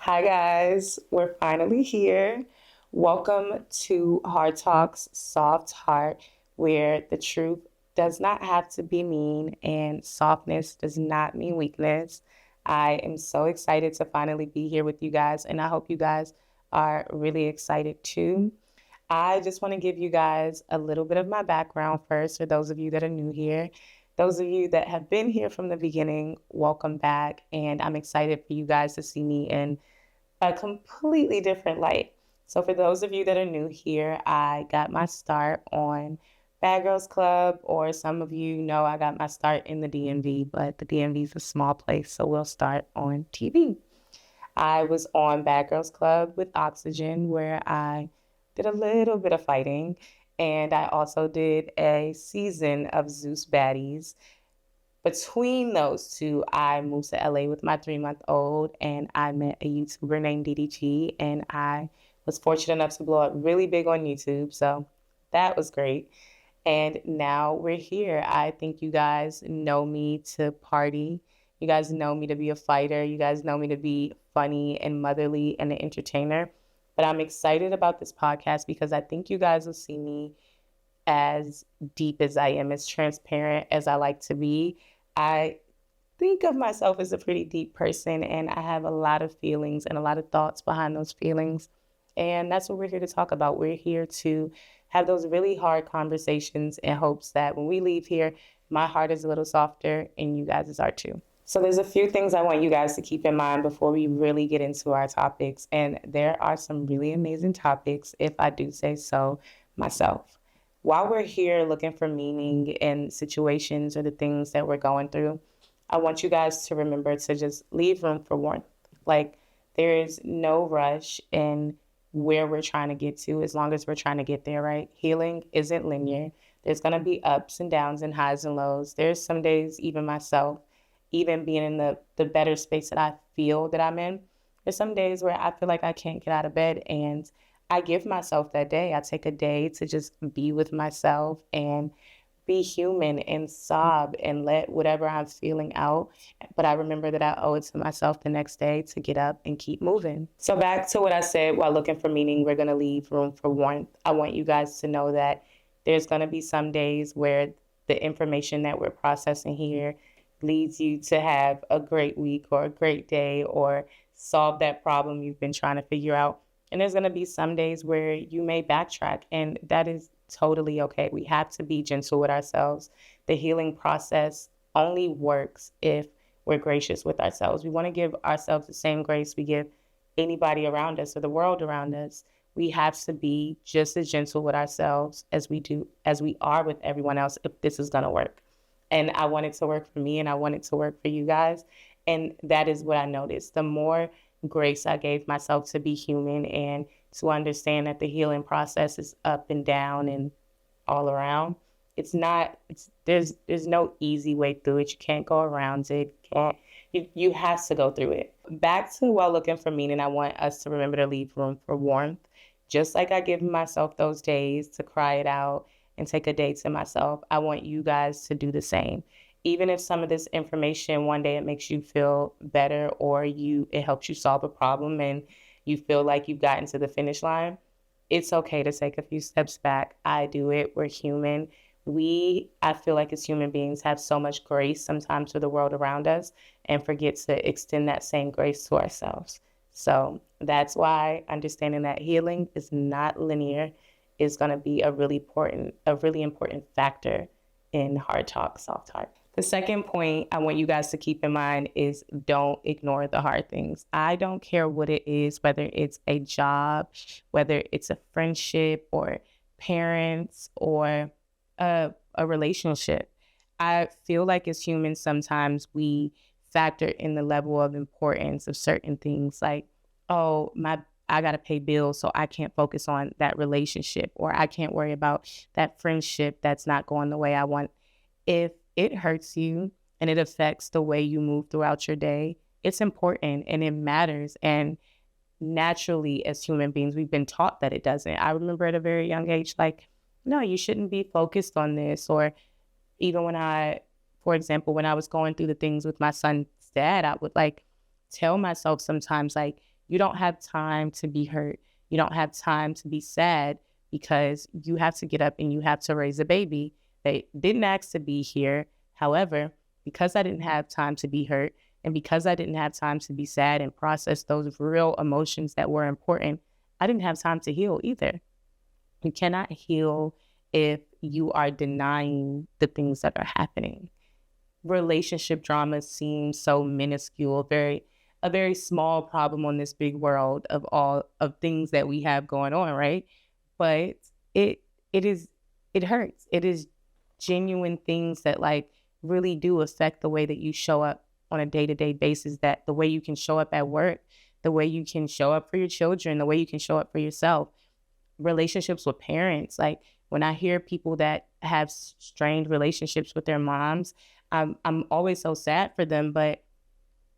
Hi, guys. We're finally here. Welcome to Hard Talks Soft Heart, where the truth does not have to be mean and softness does not mean weakness. I am so excited to finally be here with you guys, and I hope you guys are really excited too. I just want to give you guys a little bit of my background first for those of you that are new here. Those of you that have been here from the beginning, welcome back. And I'm excited for you guys to see me in a completely different light. So, for those of you that are new here, I got my start on Bad Girls Club, or some of you know I got my start in the DMV, but the DMV is a small place, so we'll start on TV. I was on Bad Girls Club with Oxygen, where I did a little bit of fighting, and I also did a season of Zeus Baddies. Between those two, I moved to LA with my 3-month-old, and I met a YouTuber named DDG, and I was fortunate enough to blow up really big on YouTube. So that was great. And now we're here. I think you guys know me to party. You guys know me to be a fighter. You guys know me to be funny and motherly and an entertainer. But I'm excited about this podcast because I think you guys will see me as deep as I am, as transparent as I like to be. I think of myself as a pretty deep person, and I have a lot of feelings and a lot of thoughts behind those feelings. And that's what we're here to talk about. We're here to have those really hard conversations in hopes that when we leave here, my heart is a little softer and you guys' are too. So there's a few things I want you guys to keep in mind before we really get into our topics. And there are some really amazing topics, if I do say so myself. While we're here looking for meaning in situations or the things that we're going through, I want you guys to remember to just leave room for warmth. Like, there is no rush in where we're trying to get to as long as we're trying to get there, right? Healing isn't linear. There's going to be ups and downs and highs and lows. There's some days, even myself, even being in the better space that I feel that I'm in, there's some days where I feel like I can't get out of bed, and I give myself that day. I take a day to just be with myself and be human and sob and let whatever I'm feeling out. But I remember that I owe it to myself the next day to get up and keep moving. So back to what I said, while looking for meaning, we're going to leave room for warmth. I want you guys to know that there's going to be some days where the information that we're processing here leads you to have a great week or a great day or solve that problem you've been trying to figure out. And there's going to be some days where you may backtrack, and that is totally okay. We have to be gentle with ourselves. The healing process only works if we're gracious with ourselves. We want to give ourselves the same grace we give anybody around us or the world around us. We have to be just as gentle with ourselves as we are with everyone else if this is going to work. And I want it to work for me, and I want it to work for you guys. And that is what I noticed. The more grace I gave myself to be human and to understand that the healing process is up and down and all around. There's no easy way through it. You can't go around it. You have to go through it. Back to while looking for meaning, I want us to remember to leave room for warmth. Just like I give myself those days to cry it out and take a day to myself, I want you guys to do the same. Even if some of this information one day it makes you feel better or it helps you solve a problem and you feel like you've gotten to the finish line, it's okay to take a few steps back. I do it. We're human. I feel like as human beings have so much grace sometimes for the world around us and forget to extend that same grace to ourselves. So that's why understanding that healing is not linear is going to be a really important factor in Hard Talk, Soft Heart. The second point I want you guys to keep in mind is don't ignore the hard things. I don't care what it is, whether it's a job, whether it's a friendship or parents or a relationship. I feel like as humans, sometimes we factor in the level of importance of certain things like, oh, I got to pay bills, so I can't focus on that relationship, or I can't worry about that friendship that's not going the way I want. If it hurts you and it affects the way you move throughout your day, it's important and it matters. And naturally, as human beings, we've been taught that it doesn't. I remember at a very young age, like, no, you shouldn't be focused on this. Or even for example, when I was going through the things with my son's dad, I would like tell myself sometimes, like, You don't have time to be hurt. You don't have time to be sad because you have to get up and you have to raise a baby. They didn't ask to be here. However, because I didn't have time to be hurt and because I didn't have time to be sad and process those real emotions that were important, I didn't have time to heal either. You cannot heal if you are denying the things that are happening. Relationship drama seems so minuscule, a very small problem on this big world of all of things that we have going on, right? But it it is it hurts. It is genuine things that like really do affect the way that you show up on a day-to-day basis, that the way you can show up at work, the way you can show up for your children, the way you can show up for yourself. Relationships with parents, like when I hear people that have strained relationships with their moms, I'm always so sad for them, but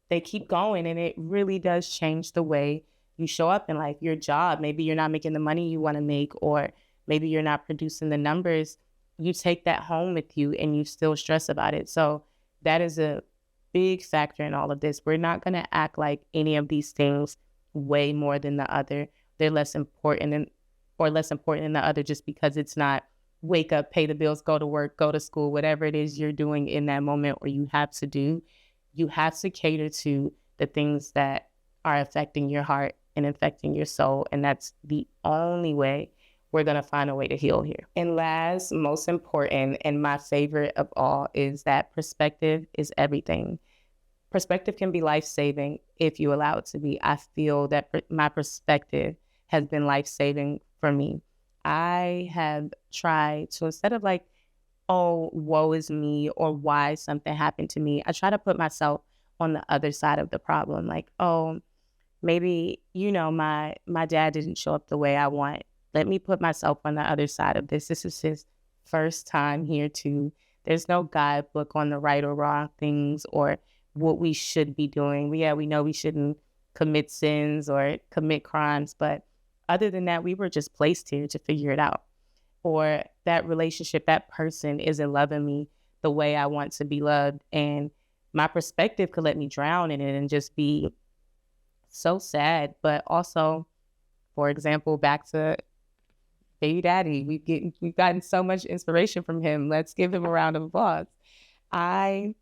they keep going and it really does change the way you show up in life. Your job, maybe you're not making the money you want to make, or maybe you're not producing the numbers. You take that home with you and you still stress about it. So that is a big factor in all of this. We're not going to act like any of these things way more than the other. They're less important or less important than the other just because it's not wake up, pay the bills, go to work, go to school, whatever it is you're doing in that moment or you have to do. You have to cater to the things that are affecting your heart and affecting your soul. And that's the only way we're going to find a way to heal here. And last, most important, and my favorite of all is that perspective is everything. Perspective can be life-saving if you allow it to be. I feel that my perspective has been life-saving for me. I have tried to, instead of like, oh, woe is me, or why something happened to me, I try to put myself on the other side of the problem. Like, oh, maybe, my dad didn't show up the way I want. Let me put myself on the other side of this. This is his first time here too. There's no guidebook on the right or wrong things or what we should be doing. Yeah, we know we shouldn't commit sins or commit crimes, but other than that, we were just placed here to figure it out. Or that relationship, that person isn't loving me the way I want to be loved. And my perspective could let me drown in it and just be so sad. But also, for example, back to Baby Daddy, we've gotten so much inspiration from him. Let's give him a round of applause. I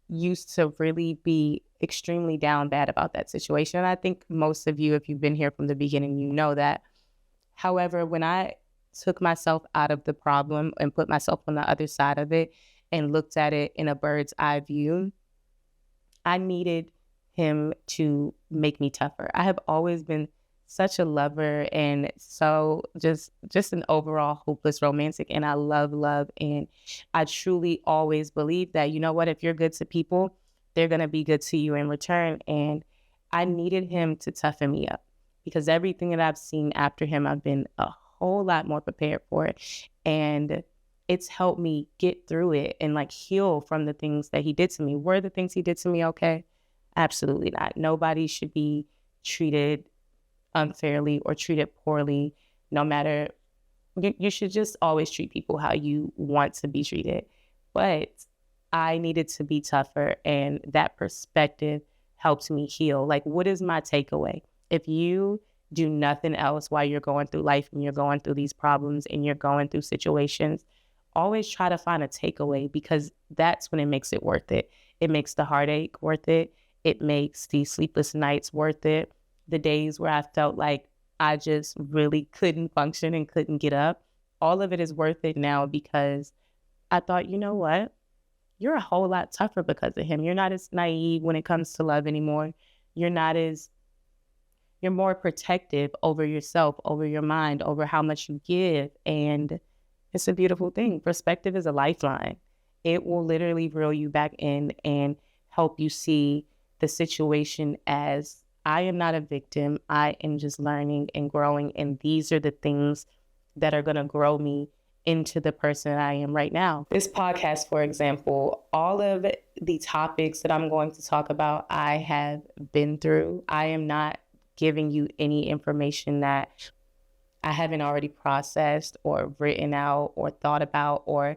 used to really be extremely down bad about that situation. And I think most of you, if you've been here from the beginning, you know that. However, when I took myself out of the problem and put myself on the other side of it and looked at it in a bird's eye view, I needed him to make me tougher. I have always been such a lover and so just an overall hopeless romantic, and I love, and I truly always believe that, you know what, if you're good to people, they're going to be good to you in return. And I needed him to toughen me up because everything that I've seen after him, I've been a whole lot more prepared for it. And it's helped me get through it and like heal from the things that he did to me. Were the things he did to me okay? Absolutely not. Nobody should be treated unfairly or treated poorly. No matter, you should just always treat people how you want to be treated. But I needed to be tougher, and that perspective helped me heal. Like, what is my takeaway? If you do nothing else while you're going through life and you're going through these problems and you're going through situations, always try to find a takeaway, because that's when it makes it worth it. It makes the heartache worth it. It makes the sleepless nights worth it. The days where I felt like I just really couldn't function and couldn't get up. All of it is worth it now because I thought, you know what? You're a whole lot tougher because of him. You're not as naive when it comes to love anymore. You're more protective over yourself, over your mind, over how much you give. And it's a beautiful thing. Perspective is a lifeline. It will literally reel you back in and help you see the situation as, I am not a victim. I am just learning and growing. And these are the things that are going to grow me into the person I am right now. This podcast, for example, all of the topics that I'm going to talk about, I have been through. I am not giving you any information that I haven't already processed or written out or thought about, or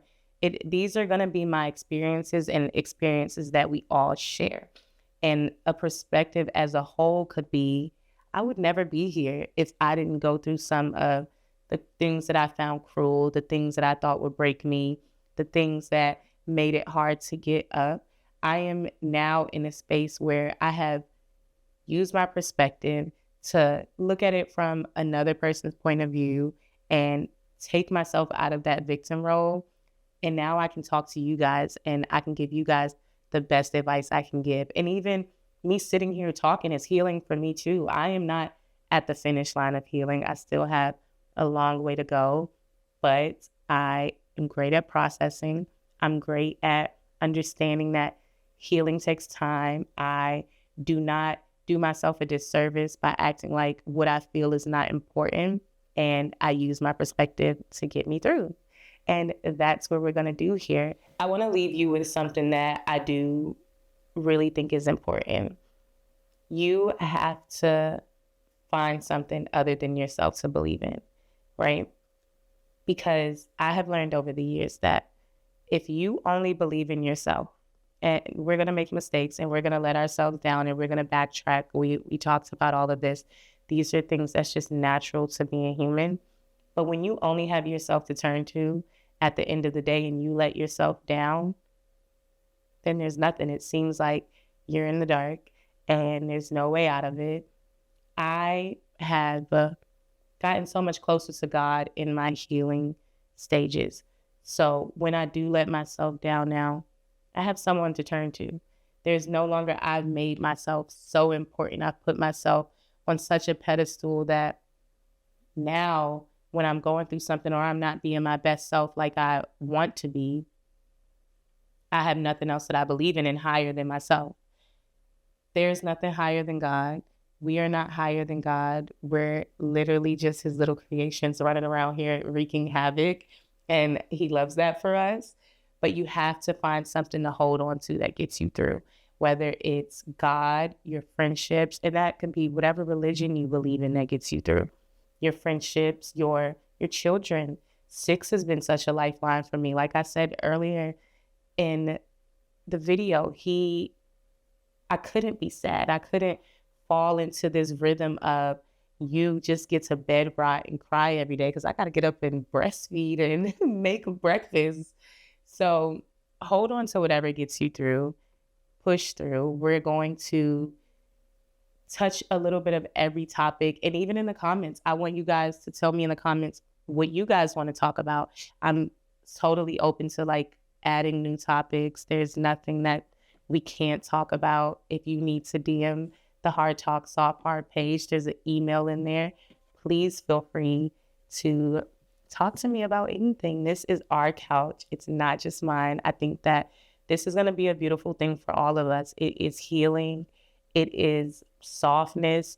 these are going to be my experiences and experiences that we all share. And a perspective as a whole could be, I would never be here if I didn't go through some of the things that I found cruel, the things that I thought would break me, the things that made it hard to get up. I am now in a space where I have used my perspective to look at it from another person's point of view and take myself out of that victim role. And now I can talk to you guys and I can give you guys the best advice I can give. And even me sitting here talking is healing for me too. I am not at the finish line of healing. I still have a long way to go, but I am great at processing. I'm great at understanding that healing takes time. I do not do myself a disservice by acting like what I feel is not important. And I use my perspective to get me through. And that's what we're going to do here. I want to leave you with something that I do really think is important. You have to find something other than yourself to believe in, right? Because I have learned over the years that if you only believe in yourself, and we're going to make mistakes and we're going to let ourselves down and we're going to backtrack. We talked about all of this. These are things that's just natural to being human. But when you only have yourself to turn to at the end of the day and you let yourself down, then there's nothing. It seems like you're in the dark and there's no way out of it. I have gotten so much closer to God in my healing stages. So when I do let myself down now, I have someone to turn to. There's no longer, I've made myself so important. I've put myself on such a pedestal that now when I'm going through something or I'm not being my best self like I want to be, I have nothing else that I believe in and higher than myself. There's nothing higher than God. We are not higher than God. We're literally just his little creations running around here wreaking havoc. And he loves that for us. But you have to find something to hold on to that gets you through, whether it's God, your friendships, and that can be whatever religion you believe in that gets you through. Your friendships, your children. Six has been such a lifeline for me. Like I said earlier in the video, I couldn't be sad. I couldn't fall into this rhythm of you just get to bed rot and cry every day because I got to get up and breastfeed and make breakfast. So hold on to whatever gets you through, push through. We're going to touch a little bit of every topic. And even in the comments, I want you guys to tell me in the comments what you guys want to talk about. I'm totally open to like adding new topics. There's nothing that we can't talk about. If you need to DM the Hard Talk Soft Heart page, there's an email in there. Please feel free to talk to me about anything. This is our couch. It's not just mine. I think that this is going to be a beautiful thing for all of us. It is healing. It is softness.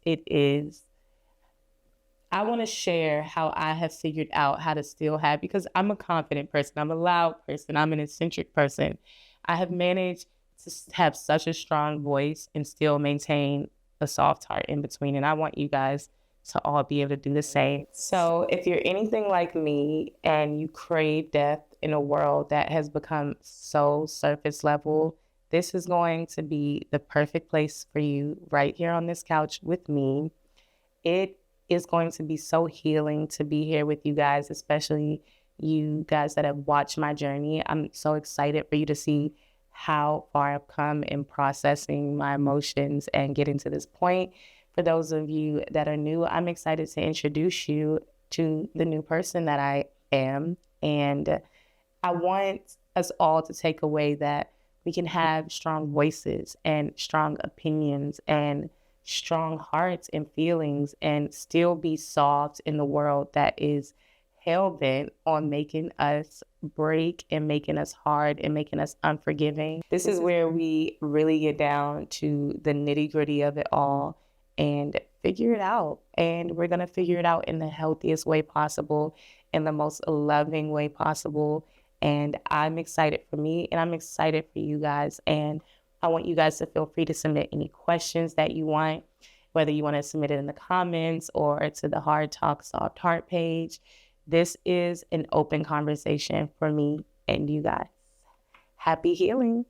I want to share how I have figured out how to still have, because I'm a confident person. I'm a loud person. I'm an eccentric person. I have managed to have such a strong voice and still maintain a soft heart in between. And I want you guys to all be able to do the same. So if you're anything like me and you crave depth in a world that has become so surface level, this is going to be the perfect place for you right here on this couch with me. It is going to be so healing to be here with you guys, especially you guys that have watched my journey. I'm so excited for you to see how far I've come in processing my emotions and getting to this point. For those of you that are new, I'm excited to introduce you to the new person that I am. And I want us all to take away that we can have strong voices and strong opinions and strong hearts and feelings and still be soft in the world that is hell-bent on making us break and making us hard and making us unforgiving. This is where we really get down to the nitty-gritty of it all and figure it out. And we're going to figure it out in the healthiest way possible, in the most loving way possible. And I'm excited for me and I'm excited for you guys. And I want you guys to feel free to submit any questions that you want, whether you want to submit it in the comments or to the Hard Talk Soft Heart page. This is an open conversation for me and you guys. Happy healing.